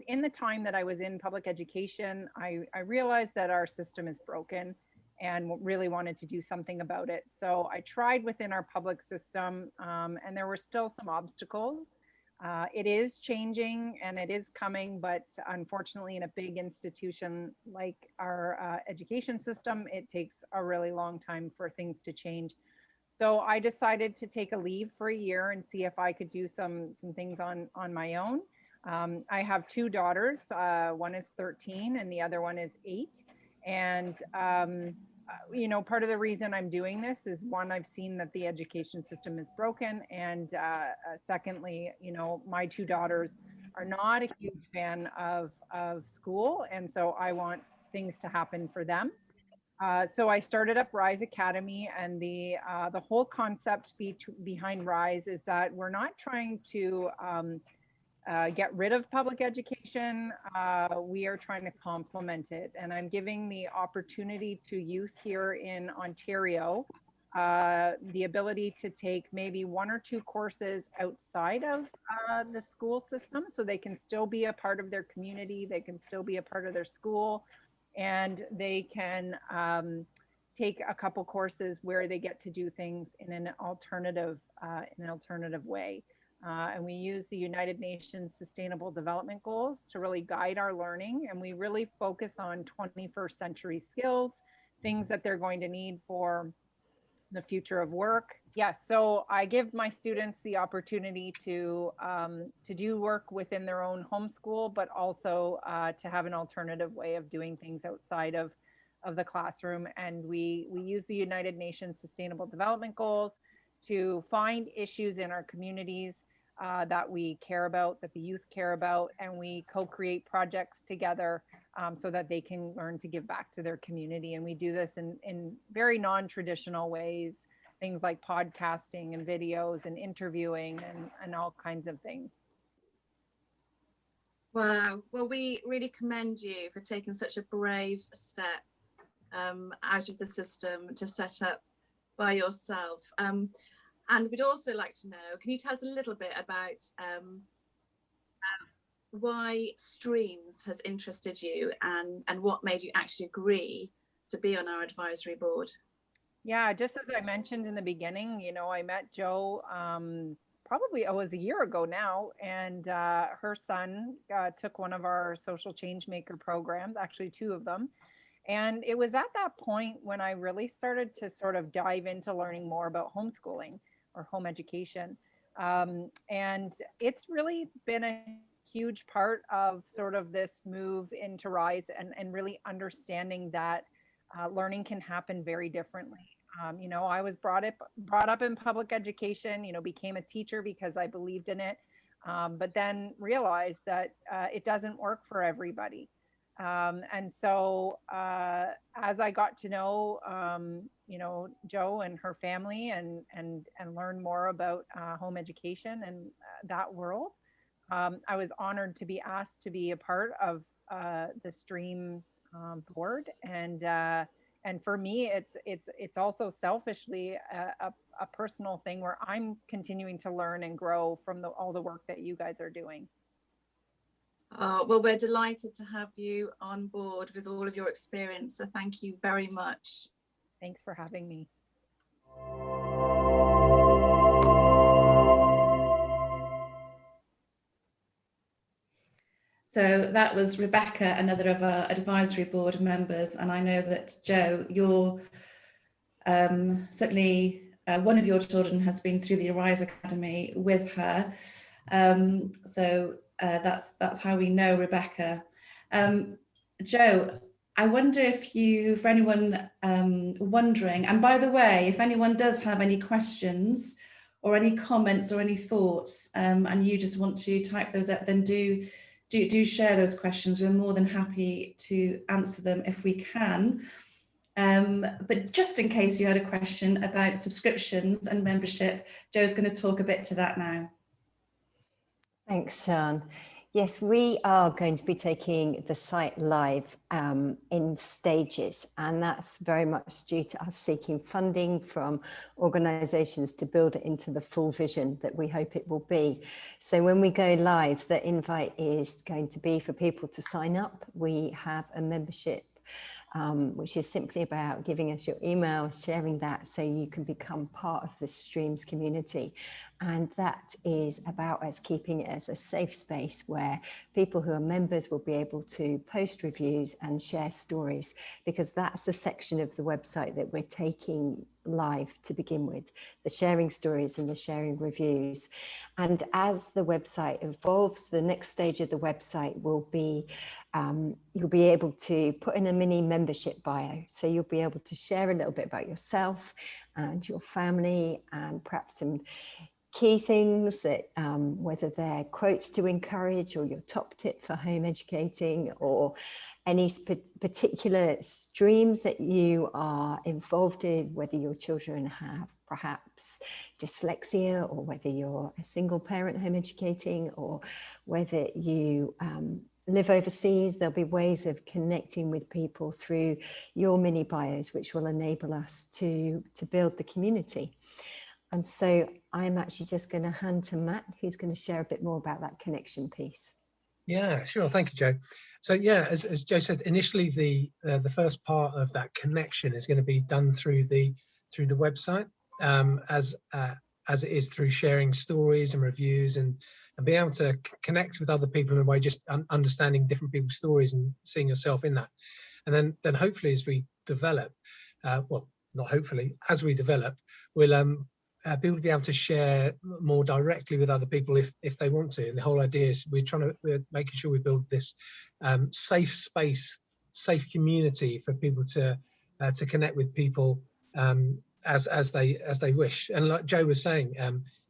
in the time that I was in public education, I realized that our system is broken and really wanted to do something about it. So I tried within our public system, and there were still some obstacles. It is changing and it is coming, but unfortunately in a big institution like our education system, it takes a really long time for things to change. So I decided to take a leave for a year and see if I could do some things on my own. I have two daughters. One is 13 and the other one is 8. And you know, part of the reason I'm doing this is, one, I've seen that the education system is broken, and secondly, you know, my two daughters are not a huge fan of school, and so I want things to happen for them. So I started up Rise Academy, and the whole concept behind Rise is that we're not trying to get rid of public education. We are trying to complement it. And I'm giving the opportunity to youth here in Ontario the ability to take maybe 1 or 2 courses outside of the school system, so they can still be a part of their community, they can still be a part of their school, and they can take a couple courses where they get to do things in an alternative way. And we use the United Nations Sustainable Development Goals to really guide our learning. And we really focus on 21st century skills, things that they're going to need for the future of work. Yes, so I give my students the opportunity to do work within their own homeschool, but also to have an alternative way of doing things outside of the classroom. And we use the United Nations Sustainable Development Goals to find issues in our communities that we care about, that the youth care about, and we co-create projects together so that they can learn to give back to their community. And we do this in very non-traditional ways, things like podcasting and videos and interviewing and all kinds of things. Wow. Well, we really commend you for taking such a brave step out of the system to set up by yourself. And we'd also like to know, can you tell us a little bit about why Streams has interested you, and what made you actually agree to be on our advisory board? Yeah, just as I mentioned in the beginning, you know, I met Jo probably it was a year ago now, and her son took one of our social change maker programs, actually 2 of them. And it was at that point when I really started to sort of dive into learning more about homeschooling or home education. And it's really been a huge part of sort of this move into Rise, and really understanding that learning can happen very differently. You know, I was brought up in public education, you know, became a teacher because I believed in it, but then realized that it doesn't work for everybody. And so as I got to know, you know, Jo and her family, and learn more about home education and that world, I was honored to be asked to be a part of the Stream board. And for me, it's also selfishly a personal thing where I'm continuing to learn and grow from all the work that you guys are doing. Well, we're delighted to have you on board with all of your experience. So thank you very much. Thanks for having me. So that was Rebecca, another of our advisory board members. And I know that Jo, you're certainly one of your children has been through the Arise Academy with her. So that's how we know Rebecca. Jo, I wonder if you, for anyone wondering, and by the way, if anyone does have any questions or any comments or any thoughts, and you just want to type those up, then do share those questions. We're more than happy to answer them if we can. But just in case you had a question about subscriptions and membership, Jo's going to talk a bit to that now. Thanks, Sian. Yes, we are going to be taking the site live in stages, and that's very much due to us seeking funding from organisations to build it into the full vision that we hope it will be. So when we go live, the invite is going to be for people to sign up. We have a membership which is simply about giving us your email, sharing that so you can become part of the Streams community. And that is about us keeping it as a safe space where people who are members will be able to post reviews and share stories, because that's the section of the website that we're taking live to begin with, the sharing stories and the sharing reviews. And as the website evolves, the next stage of the website will be, you'll be able to put in a mini membership bio. So you'll be able to share a little bit about yourself and your family, and perhaps some key things that whether they're quotes to encourage, or your top tip for home educating, or any particular streams that you are involved in, whether your children have perhaps dyslexia, or whether you're a single parent home educating, or whether you live overseas. There'll be ways of connecting with people through your mini bios, which will enable us to build the community. And so I'm actually just going to hand to Matt, who's going to share a bit more about that connection piece. Yeah, sure. Thank you, Jo. So yeah, as Jo said, initially the first part of that connection is going to be done through the website, as it is through sharing stories and reviews, and being able to connect with other people in a way, just understanding different people's stories and seeing yourself in that. And then hopefully as we develop, well, not hopefully, as we develop, we'll people will be able to share more directly with other people if they want to. And the whole idea is we're making sure we build this safe space, safe community for people to connect with people as they wish. And like Jo was saying,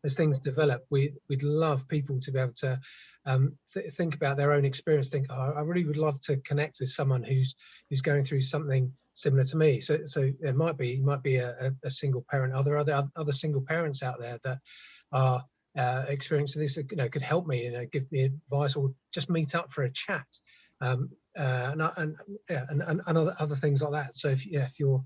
as things develop, we'd love people to be able to think about their own experience. Think, oh, I really would love to connect with someone who's going through something similar to me. So it might be a single parent. Are there other single parents out there that are experiencing this? Could help me, give me advice, or just meet up for a chat, and other things like that. So if your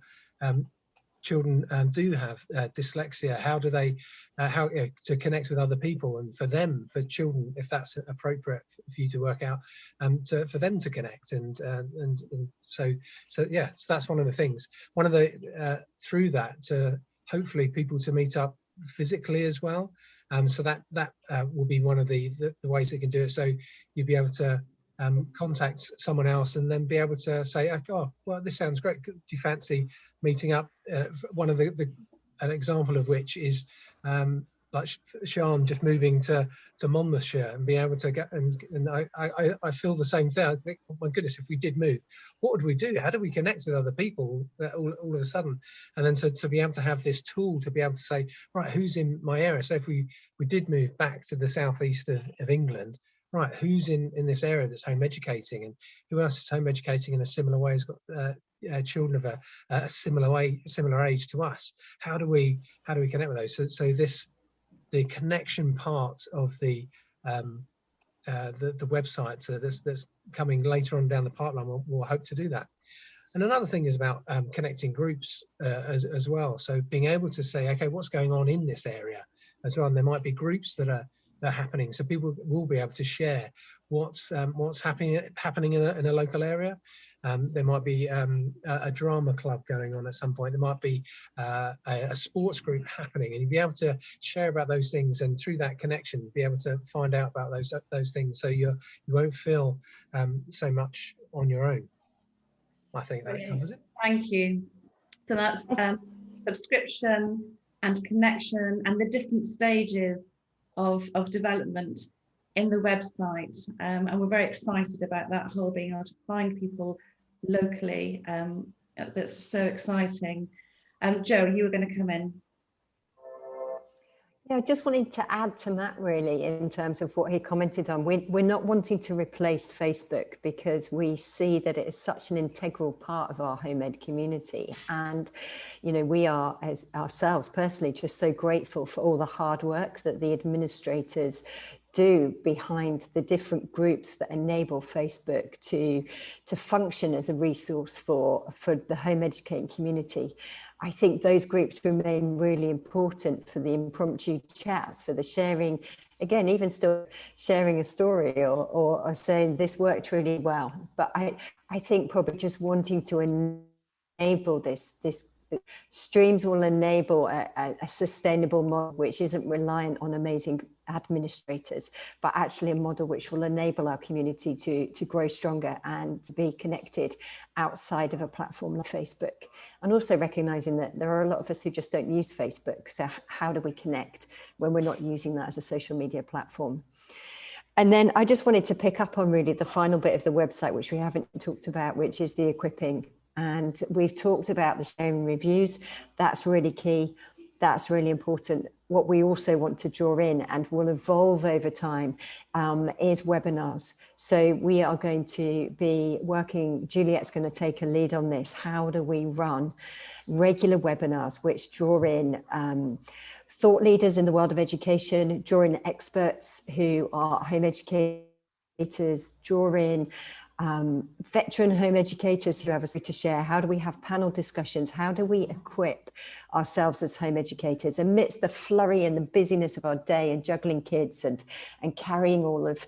children do have dyslexia, how do they to connect with other people, and for children, if that's appropriate for you to work out, for them to connect, and so that's one of the things. One of the through that to hopefully people to meet up physically as well, so that will be one of the ways they can do it. So you'll be able to contact someone else and then be able to say, oh, well, this sounds great, do you fancy meeting up? One of an example of which is like like Sian just moving to Monmouthshire and being able to get, and I feel the same thing. I think, oh my goodness, if we did move, what would we do? How do we connect with other people all of a sudden? And then to be able to have this tool to be able to say, right, who's in my area? So if we did move back to the southeast of England, right, who's in this area that's home educating, and who else is home educating in a similar way, has got children of a similar age to us? How do we connect with those? So the connection part of the website that's coming later on down the pipeline will hope to do that. And another thing is about connecting groups as well. So being able to say, okay, what's going on in this area as well? And there might be groups that are happening, so people will be able to share what's happening in a local area. There might be a drama club going on at some point. There might be a sports group happening, and you'll be able to share about those things, and through that connection be able to find out about those things, so you won't feel so much on your own. I think that covers it. Thank you. So that's subscription and connection and the different stages of development in the website, and we're very excited about that whole being able to find people locally. That's so exciting. Jo, you were going to come in. Yeah, I just wanted to add to Matt really in terms of what he commented on. We're not wanting to replace Facebook, because we see that it is such an integral part of our home ed community. And, you know, we are, as ourselves personally, just so grateful for all the hard work that the administrators do behind the different groups that enable Facebook to function as a resource for the home educating community. I think those groups remain really important for the impromptu chats, for the sharing, again, even still sharing a story or saying this worked really well. But I think probably just wanting to enable this streams will enable a sustainable model which isn't reliant on amazing administrators, but actually a model which will enable our community to grow stronger and to be connected outside of a platform like Facebook. And also recognizing that there are a lot of us who just don't use Facebook. So how do we connect when we're not using that as a social media platform? And then I just wanted to pick up on really the final bit of the website, which we haven't talked about, which is the equipping. And we've talked about the sharing reviews. That's really key. That's really important. What we also want to draw in and will evolve over time is webinars. So we are going to be working, Juliet's going to take a lead on this. How do we run regular webinars which draw in thought leaders in the world of education, draw in experts who are home educators, draw in veteran home educators who have a story to share? How do we have panel discussions? How do we equip ourselves as home educators amidst the flurry and the busyness of our day and juggling kids and carrying all of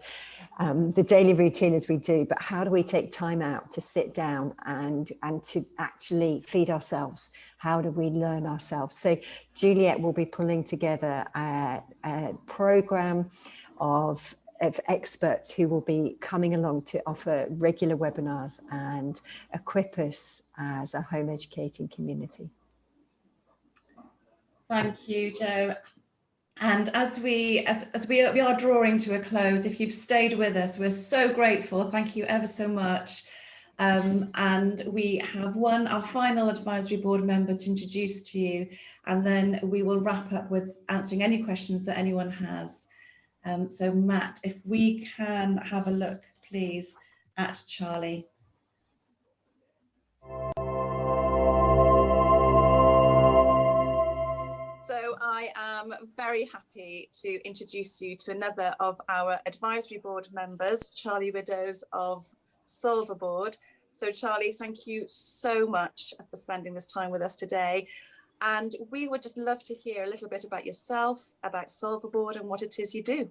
the daily routine as we do? But how do we take time out to sit down and to actually feed ourselves? How do we learn ourselves? So Juliet will be pulling together a program of experts who will be coming along to offer regular webinars and equip us as a home educating community. Thank you, Jo. And as we are drawing to a close, if you've stayed with us, we're so grateful. Thank you ever so much. And we have our final advisory board member to introduce to you, and then we will wrap up with answering any questions that anyone has. So Matt, if we can have a look, please, at Charlie. So I am very happy to introduce you to another of our advisory board members, Charlie Widows of Solver Board. So Charlie, thank you so much for spending this time with us today. And we would just love to hear a little bit about yourself, about Solver Board and what it is you do.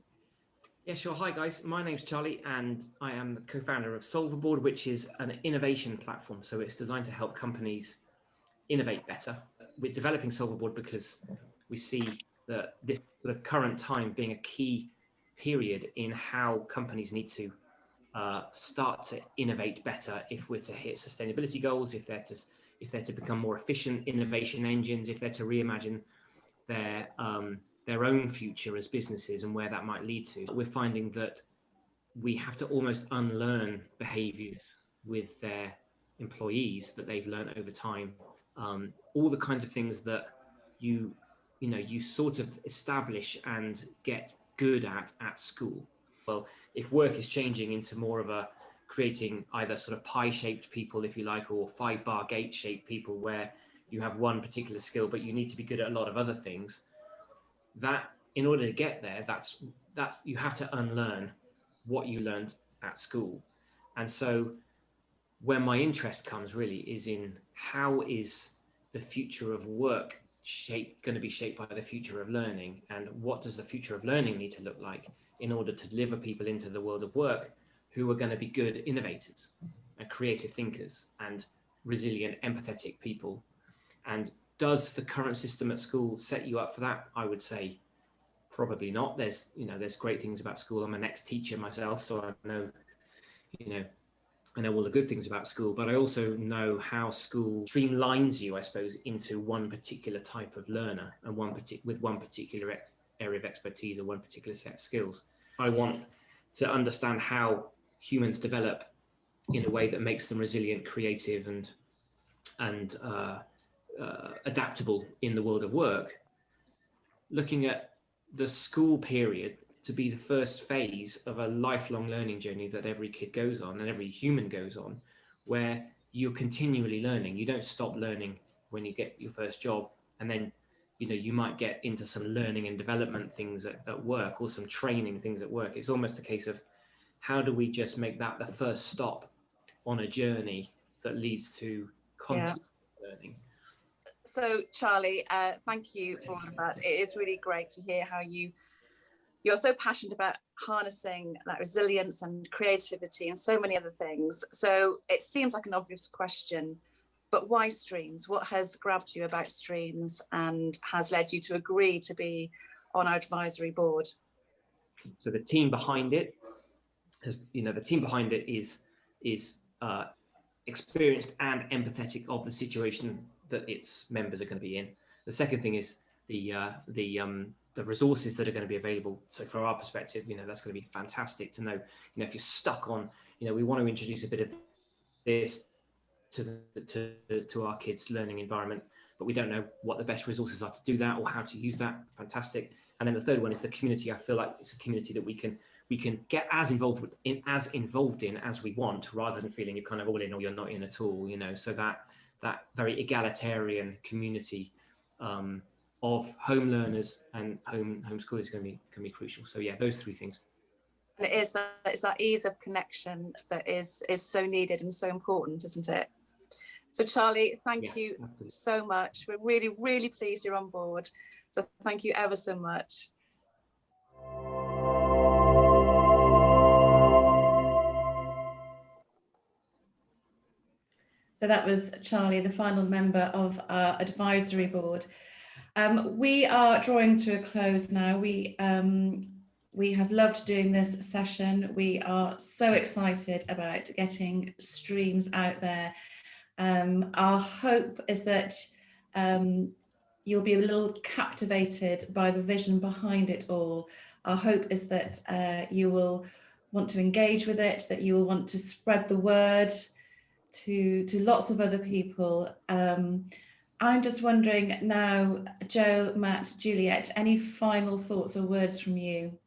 Yeah, sure. Hi guys, my name's Charlie and I am the co-founder of Solver Board, which is an innovation platform. So it's designed to help companies innovate better. We're developing Solver Board because we see that this sort of current time being a key period in how companies need to start to innovate better if we're to hit sustainability goals, if they're to become more efficient innovation engines, if they're to reimagine their their own future as businesses and where that might lead to. We're finding that we have to almost unlearn behaviors with their employees that they've learned over time. All the kinds of things that you sort of establish and get good at school. Well, if work is changing into more of a creating either sort of pie-shaped people, if you like, or 5-bar gate-shaped people where you have one particular skill, but you need to be good at a lot of other things, that in order to get there, that's you have to unlearn what you learned at school. And so where my interest comes really is in how is the future of work going to be shaped by the future of learning, and what does the future of learning need to look like in order to deliver people into the world of work who are going to be good innovators and creative thinkers and resilient, empathetic people. And does the current system at school set you up for that? I would say probably not. There's great things about school. I'm an ex-teacher myself, so I know all the good things about school, but I also know how school streamlines you, I suppose, into one particular type of learner and with one particular area of expertise or one particular set of skills. I want to understand how humans develop in a way that makes them resilient, creative, and adaptable in the world of work. Looking at the school period to be the first phase of a lifelong learning journey that every kid goes on and every human goes on, where you're continually learning. You don't stop learning when you get your first job, and then you might get into some learning and development things at work, or some training things at work. It's almost a case of how do we just make that the first stop on a journey that leads to content learning. So Charlie, thank you for all of that. It is really great to hear how you're so passionate about harnessing that resilience and creativity and so many other things. So it seems like an obvious question, but why Streams? What has grabbed you about Streams and has led you to agree to be on our advisory board? So the team behind it is experienced and empathetic of the situation that its members are going to be in. The second thing is the resources that are going to be available. So from our perspective, that's going to be fantastic to know, if you're stuck on, we want to introduce a bit of this to our kids' learning environment, but we don't know what the best resources are to do that or how to use that. Fantastic. And then the third one is the community. I feel like it's a community that we can get as involved in as we want, rather than feeling you're kind of all in or you're not in at all. So that very egalitarian community of home learners and homeschoolers can be crucial. So yeah, those three things. And it's that ease of connection that is so needed and so important, isn't it? So Charlie, thank you absolutely so much. We're really, really pleased you're on board. So thank you ever so much. So that was Charlie, the final member of our advisory board. We are drawing to a close now. We have loved doing this session. We are so excited about getting Streams out there. Our hope is that you'll be a little captivated by the vision behind it all. Our hope is that you will want to engage with it, that you will want to spread the word to lots of other people. I'm just wondering now, Joe, Matt, Juliet, any final thoughts or words from you?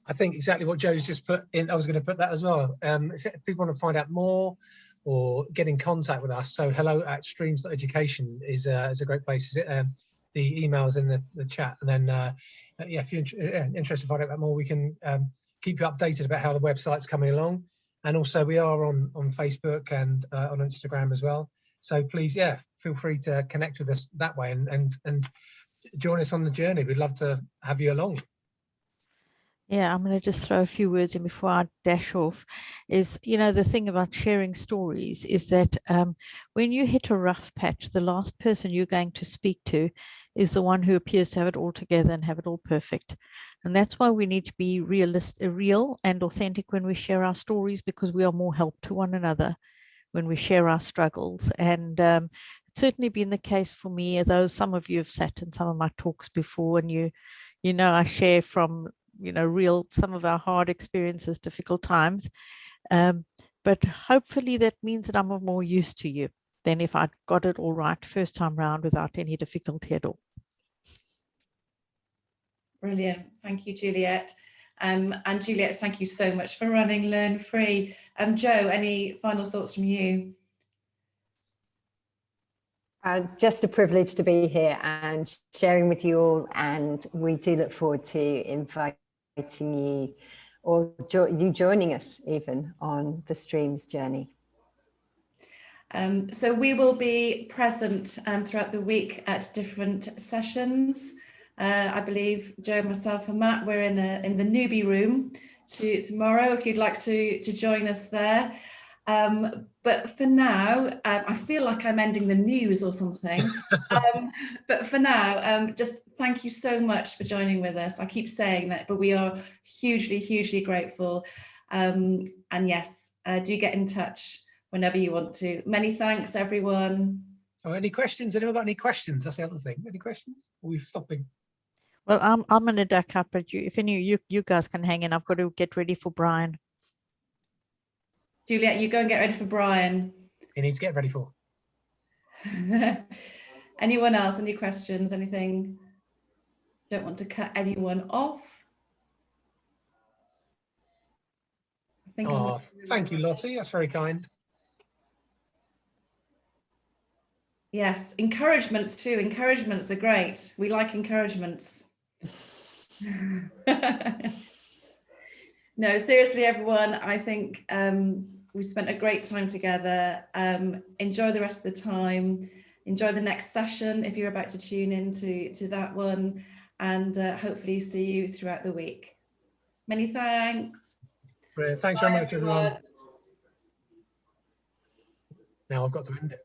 I think exactly what Joe's just put in, I was going to put that as well. If people want to find out more or get in contact with us, so hello@streams.education is a great place. The email's in the chat, and then if you're interested to find out more, we can keep you updated about how the website's coming along. And also we are on Facebook and on Instagram as well. So please, feel free to connect with us that way and join us on the journey. We'd love to have you along. Yeah, I'm going to just throw a few words in before I dash off. Is, the thing about sharing stories is that when you hit a rough patch, the last person you're going to speak to is the one who appears to have it all together and have it all perfect. And that's why we need to be real and authentic when we share our stories, because we are more help to one another when we share our struggles. And it's certainly been the case for me, though some of you have sat in some of my talks before, and you know, I share from, you know, some of our hard experiences, difficult times. But hopefully that means that I'm more used to you than if I'd got it all right first time round without any difficulty at all. Brilliant. Thank you, Juliet. And Juliet, thank you so much for running Learn Free. Jo, any final thoughts from you? Just a privilege to be here and sharing with you all, and we do look forward to inviting you or you joining us even on the Streams journey. So we will be present throughout the week at different sessions. I believe Jo, myself and Matt, we're in the newbie room tomorrow if you'd like to join us there. But for now, I feel like I'm ending the news or something. But for now, just thank you so much for joining with us. I keep saying that, but we are hugely, hugely grateful. And yes, do get in touch whenever you want to. Many thanks, everyone. Oh, any questions? Anyone got any questions? That's the other thing. Any questions? Are we stopping? Well, I'm going to duck up, but if any you guys can hang in, I've got to get ready for Brian. Juliet, you go and get ready for Brian. He needs to get ready for. Anyone else? Any questions? Anything? Don't want to cut anyone off. I think. Oh, thank you, Lottie. That's very kind. Yes, encouragements too. Encouragements are great. We like encouragements. No, seriously, everyone, I think we spent a great time together. Enjoy the rest of the time. Enjoy the next session if you're about to tune into that one, and hopefully see you throughout the week. Many thanks. Brilliant. Thanks very much, everyone. Now I've got to end it.